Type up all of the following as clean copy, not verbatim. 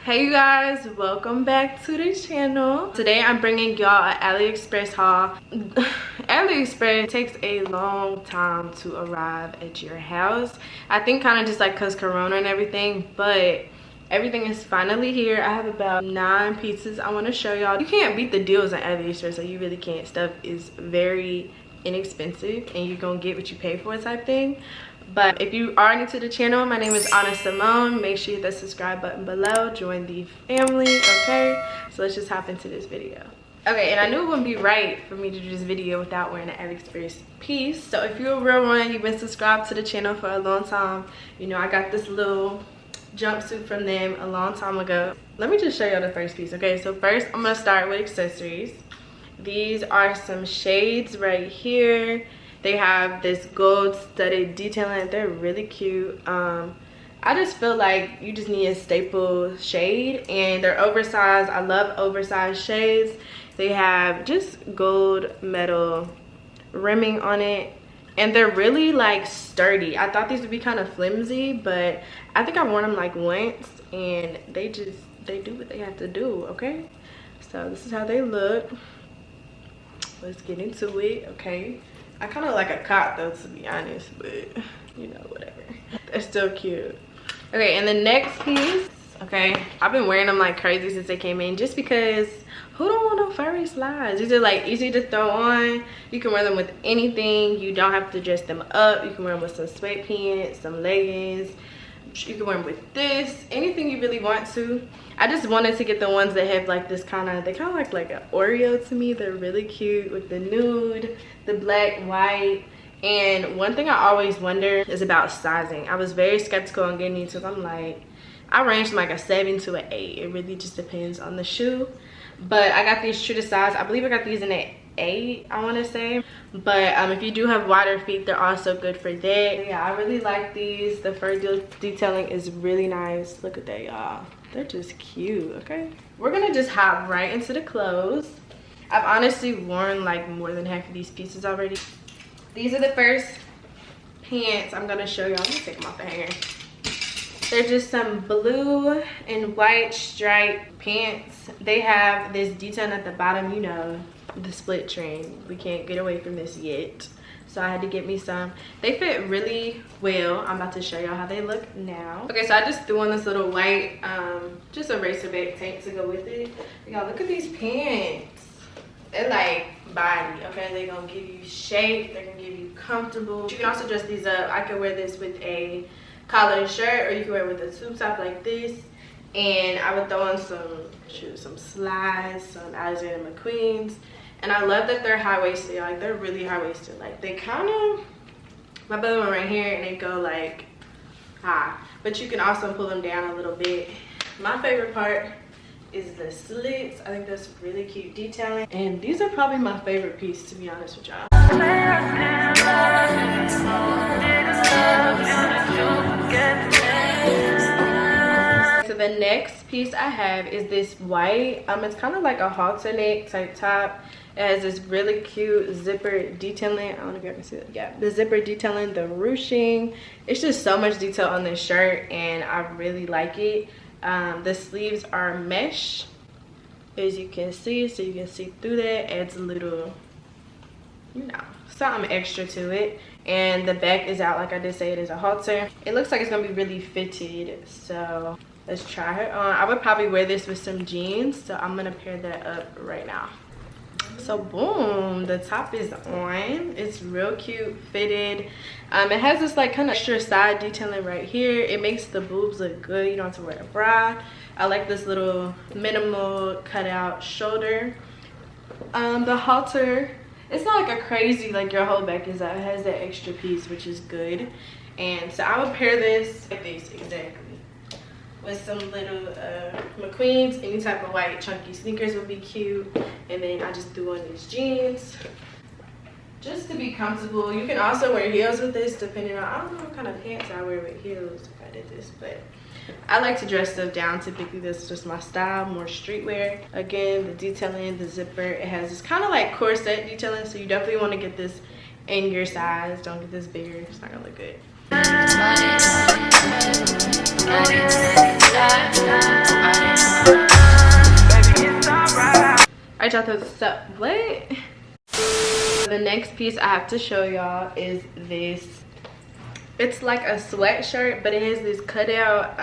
Hey you guys, welcome back to the channel. Today I'm bringing y'all an Aliexpress haul. Aliexpress takes a long time to arrive at your house. I think kind of just like cause corona and everything, but everything is finally here. I have about 9 pieces I want to show y'all. You can't beat the deals on Aliexpress, so you really can't. Stuff is very inexpensive and you're gonna get what you pay for type thing. But if you are new to the channel, my name is Anna Simone. Make sure you hit the subscribe button below, join the family. Okay, so let's just hop into this video. Okay, and I knew it wouldn't be right for me to do this video without wearing an Aliexpress piece. So if you're a real one, you've been subscribed to the channel for a long time, you know I got this little jumpsuit from them a long time ago. Let me just show y'all the first piece. Okay, so first I'm gonna start with accessories. These are some shades right here. They have this gold studded detailing. They're really cute. I just feel like you just need a staple shade, and they're oversized. I love oversized shades. They have just gold metal rimming on it, and they're really like sturdy. I thought these would be kind of flimsy, but I think I've worn them like once and they do what they have to do. Okay, so this is how they look. Let's get into it. Okay, I kind of like a cot though, to be honest, but you know, whatever. They're still cute. Okay, and the next piece, okay, I've been wearing them like crazy since they came in, just because who don't want no furry slides? These are like easy to throw on. You can wear them with anything. You don't have to dress them up. You can wear them with some sweatpants, some leggings. You can wear them with this, anything you really want to. I just wanted to get the ones that have like this kind of, they kind of like an Oreo to me. They're really cute with the nude, the black, white. And one thing I always wonder is about sizing. I was very skeptical on getting these because I'm like, I range from like a 7 to an 8. It really just depends on the shoe. But I got these true to size. I believe I got these in an 8, I want to say. But if you do have wider feet, they're also good for that. Yeah, I really like these. The fur detailing is really nice. Look at that, y'all. They're just cute. Okay, we're gonna just hop right into the clothes. I've honestly worn like more than half of these pieces already. These are the first pants I'm gonna show y'all. Let me take them off the hanger. They're just some blue and white striped pants. They have this detail at the bottom, you know, the split trend. We can't get away from this yet. So I had to get me some. They fit really well. I'm about to show y'all how they look now. Okay, so I just threw on this little white, just a racerback tank to go with it. Y'all, look at these pants. They're like Baddie, okay? They're gonna give you shape. They're gonna give you comfortable. You can also dress these up. I could wear this with a collared shirt, or you can wear it with a tube top like this. And I would throw on some slides, some Alexander McQueen's. And I love that they're high-waisted. Like, they're really high-waisted. Like, they kind of, my belly one right here, and they go like high. But you can also pull them down a little bit. My favorite part is the slits. I think that's really cute detailing. And these are probably my favorite piece, to be honest with y'all. So the next piece I have is this white, it's kind of like a halter neck type top. It has this really cute zipper detailing. I don't know if y'all can see that. Yeah, the zipper detailing, the ruching. It's just so much detail on this shirt, and I really like it. The sleeves are mesh, as you can see, so you can see through that. Adds a little, you know, something extra to it. And the back is out, like I did say, it is a halter. It looks like it's gonna be really fitted, so let's try her on. I would probably wear this with some jeans, so I'm gonna pair that up right now. So boom, the top is on. It's real cute, fitted. It has this like kind of extra side detailing right here. It makes the boobs look good. You don't have to wear a bra. I like this little minimal cutout shoulder. The halter, it's not like a crazy like your whole back is out. It has that extra piece, which is good. And so I would pair this like this exactly with some little McQueen's. Any type of white chunky sneakers would be cute. And then I just threw on these jeans just to be comfortable. You can also wear heels with this, depending on, I don't know what kind of pants I wear with heels if I did this, but I like to dress stuff down. Typically this is just my style, more streetwear. Again, the detailing, the zipper, it has this kind of like corset detailing, so you definitely want to get this in your size. Don't get this bigger, it's not gonna look good. Body, body, body, body, body, body. Alright, y'all, so what? The next piece I have to show y'all is this. It's like a sweatshirt, but it has this cutout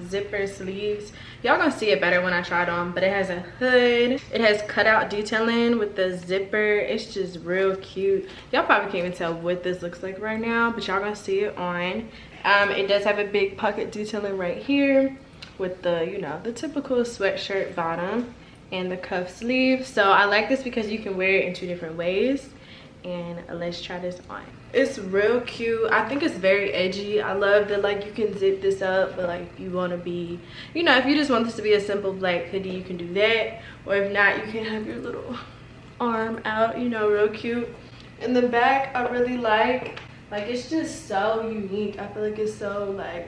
zipper sleeves. Y'all gonna see it better when I try it on, but it has a hood. It has cutout detailing with the zipper. It's just real cute. Y'all probably can't even tell what this looks like right now, but y'all gonna see it on. It does have a big pocket detailing right here with the, you know, the typical sweatshirt bottom and the cuff sleeve. So I like this because you can wear it in 2 different ways. And let's try this on. It's real cute. I think it's very edgy. I love that, like, you can zip this up, but like if you want to be, you know, if you just want this to be a simple black hoodie, you can do that. Or if not, you can have your little arm out, you know, real cute. In the back, I really like it's just so unique. I feel like it's so like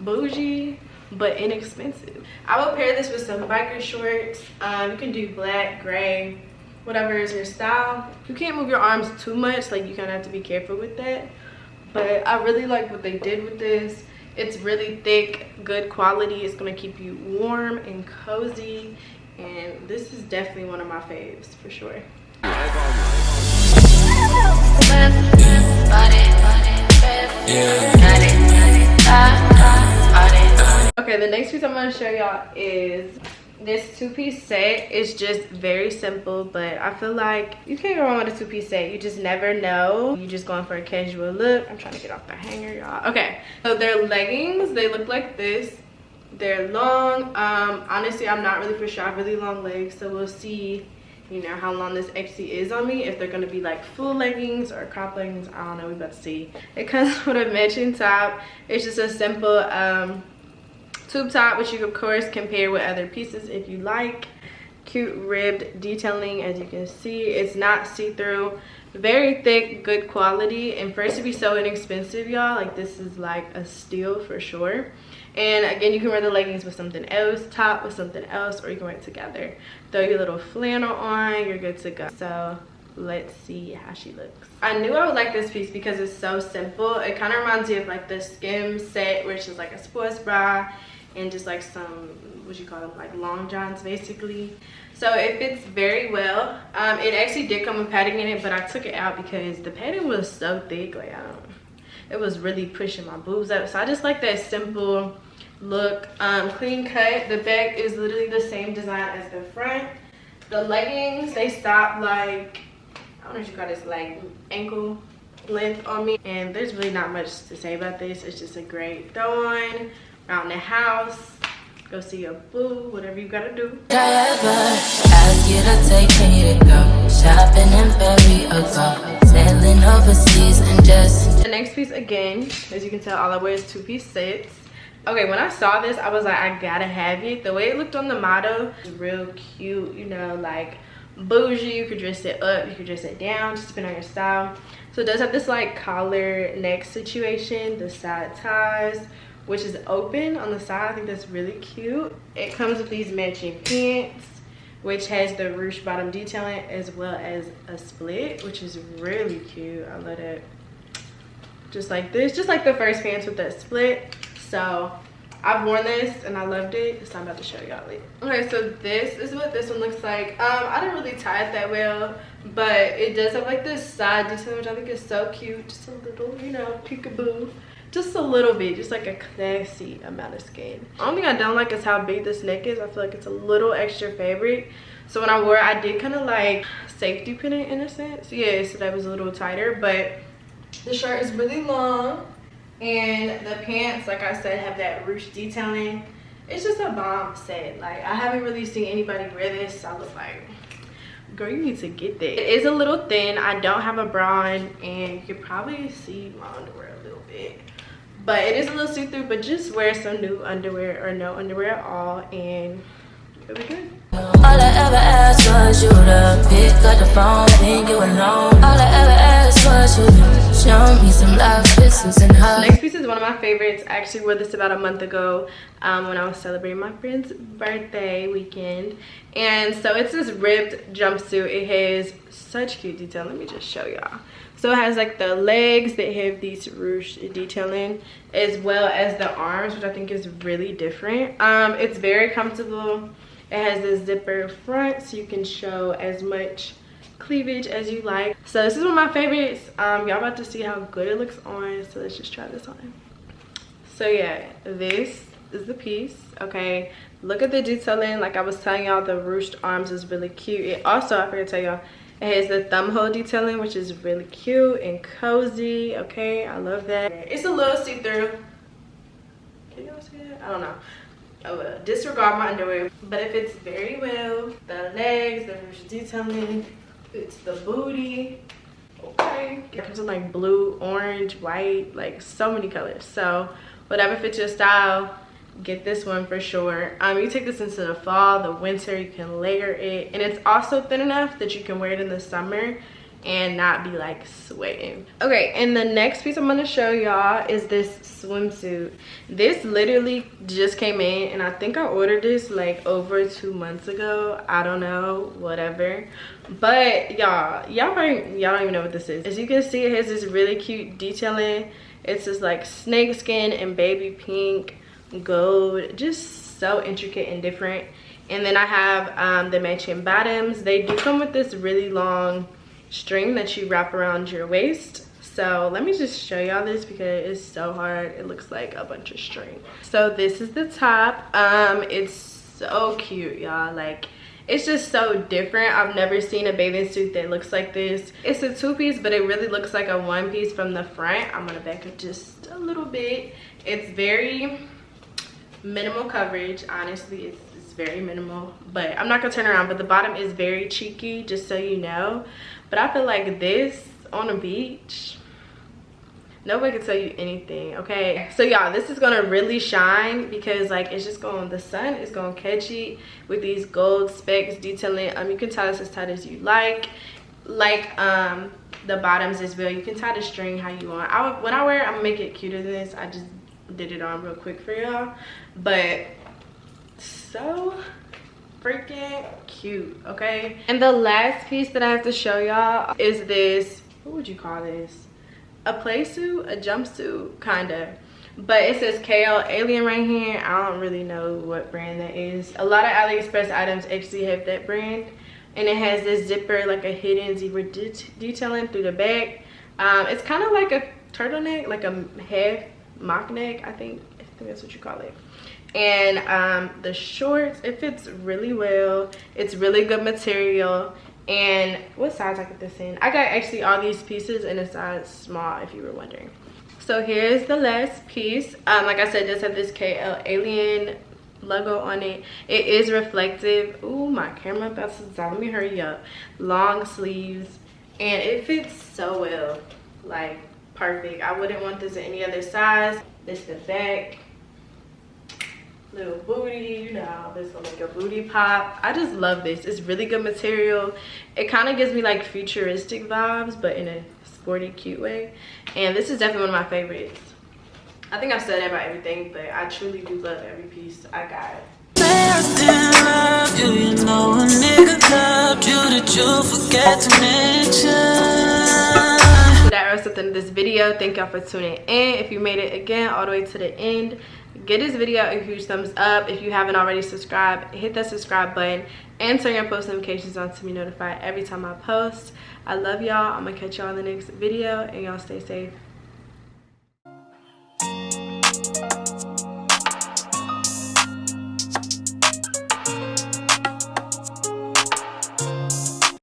bougie but inexpensive. I will pair this with some biker shorts. You can do black, gray, whatever is your style. You can't move your arms too much, like you kind of have to be careful with that, but I really like what they did with this. It's really thick, good quality. It's going to keep you warm and cozy, and this is definitely one of my faves for sure. Okay, the next piece I'm going to show y'all is this 2-piece set. Is just very simple, but I feel like you can't go wrong with a 2-piece set. You just never know. You're just going for a casual look. I'm trying to get off the hanger, y'all. Okay, so they're leggings. They look like this. They're long. Honestly, I'm not really for sure. I have really long legs, so we'll see, you know, how long this actually is on me. If they're gonna be like full leggings or crop leggings, I don't know. We about to see. It comes with a matching top. It's just a simple tube top, which you of course can pair with other pieces if you like. Cute ribbed detailing, as you can see. It's not see-through. Very thick, good quality, and for it to be so inexpensive, y'all, like this is like a steal for sure. And again, you can wear the leggings with something else, top with something else, or you can wear it together. Throw your little flannel on, you're good to go. So let's see how she looks. I knew I would like this piece because it's so simple. It kind of reminds me of like the Skim set, which is like a sports bra and just like some, what you call them, like long johns basically. So it fits very well. It actually did come with padding in it, but I took it out because the padding was so thick, like it was really pushing my boobs up. So I just like that simple look. Clean cut. The back is literally the same design as the front. The leggings, they stop like, I don't know what you call this, like ankle length on me, and there's really not much to say about this. It's just a great throw on around the house, go see your boo, whatever you gotta do. Ask you to take me to go shopping and bury a go sailing overseas and just. The next piece, again, as you can tell, all I wear is 2-piece sets. Okay, when I saw this, I was like, I gotta have it. The way it looked on the model was real cute, you know, like bougie. You could dress it up, you could dress it down, just depending on your style. So it does have this like collar neck situation, the side ties, which is open on the side. I think that's really cute. It comes with these matching pants, which has the ruche bottom detailing as well as a split, which is really cute. I love it. Just like this, just like the first pants with that split. So I've worn this and I loved it, so I'm about to show y'all it. Okay, so this is what this one looks like. I didn't really tie it that well, but it does have like this side detail, which I think is so cute. Just a little, you know, peekaboo. Just a little bit, just like a classy amount of skin. The only thing I don't like is how big this neck is. I feel like it's a little extra fabric. So when I wore it, I did kind of like safety pin it in a sense. Yeah, so that was a little tighter, but the shirt is really long. And the pants, like I said, have that ruche detailing. It's just a bomb set. Like, I haven't really seen anybody wear this. So I was like, girl, you need to get that. It is a little thin. I don't have a bra on, and you can probably see my underwear a little bit. But it is a little see-through, but just wear some new underwear or no underwear at all, and it'll be good. All I ever asked was you to pick up the phone when you alone. All I ever asked was you to show me some love, kisses, and hugs. Next piece is one of my favorites. I actually wore this about a month ago when I was celebrating my friend's birthday weekend. And so it's this ribbed jumpsuit. It has such cute detail. Let me just show y'all. So it has like the legs that have these ruche detailing, as well as the arms, which I think is really different. It's very comfortable. It has this zipper front so you can show as much cleavage as you like. So this is one of my favorites. Y'all about to see how good it looks on, so let's just try this on. So yeah, this is the piece. Okay, look at the detailing. Like I was telling y'all, the ruched arms is really cute. It also, I forgot to tell y'all, it has the thumb hole detailing, which is really cute and cozy. Okay, I love that. It's a little see-through. Can y'all see that? I don't know. Oh, disregard my underwear, but it fits very well. The legs, the ruched detailing, it's the booty. Okay, it comes in like blue, orange, white, like so many colors. So whatever fits your style, get this one for sure. You take this into the fall, the winter, you can layer it, and it's also thin enough that you can wear it in the summer and not be like sweating. Okay, and the next piece I'm gonna show y'all is this swimsuit. This literally just came in, and I think I ordered this like over 2 months ago. I don't know, whatever. But y'all don't even know what this is. As you can see, it has this really cute detailing. It's just like snake skin and baby pink, gold, just so intricate and different. And then I have the matching bottoms. They do come with this really long string that you wrap around your waist. So let me just show y'all this because it's so hard. It looks like a bunch of string. So this is the top. It's so cute, y'all. Like, it's just so different. I've never seen a bathing suit that looks like this. It's a two-piece, but it really looks like a one-piece from the front. I'm gonna back up just a little bit. It's very minimal coverage. Honestly, it's very minimal, but I'm not gonna turn around. But the bottom is very cheeky, just so you know. But I feel like this on a beach, nobody can tell you anything. Okay, so y'all, this is gonna really shine because like it's just going, the sun is gonna catch it with these gold specks detailing. You can tie this as tight as you like the bottoms as well. You can tie the string how you want. When I wear it, I'm gonna make it cuter than this. I just did it on real quick for y'all, but so freaking cute. Okay, and the last piece that I have to show y'all is this, what would you call this, a Playsuit, a jumpsuit kinda, but it says KL Alien right here. I don't really know what brand that is. A lot of AliExpress items actually have that brand, and it has this zipper, like a hidden zipper detailing through the back. It's kind of like a turtleneck, like a half mock neck, I think that's what you call it. And the shorts, it fits really well. It's really good material. And what size I get this in? I got actually all these pieces in a size small, if you were wondering. So here's the last piece. Like I said, just have this KL Alien logo on it. It is reflective. Ooh, my camera about to die. Let me hurry up. Long sleeves, and it fits so well, like perfect. I wouldn't want this in any other size. This is the back. Little booty, you know, this will make your booty pop. I just love this. It's really good material. It kind of gives me like futuristic vibes, but in a sporty, cute way. And this is definitely one of my favorites. I think I've said about everything, but I truly do love every piece I got. So that wraps up this video. Thank y'all for tuning in. If you made it again all the way to the end, give this video a huge thumbs up. If you haven't already subscribed, hit that subscribe button and turn your post notifications on to be notified every time I post. I love y'all. I'm gonna catch y'all in the next video, and y'all stay safe.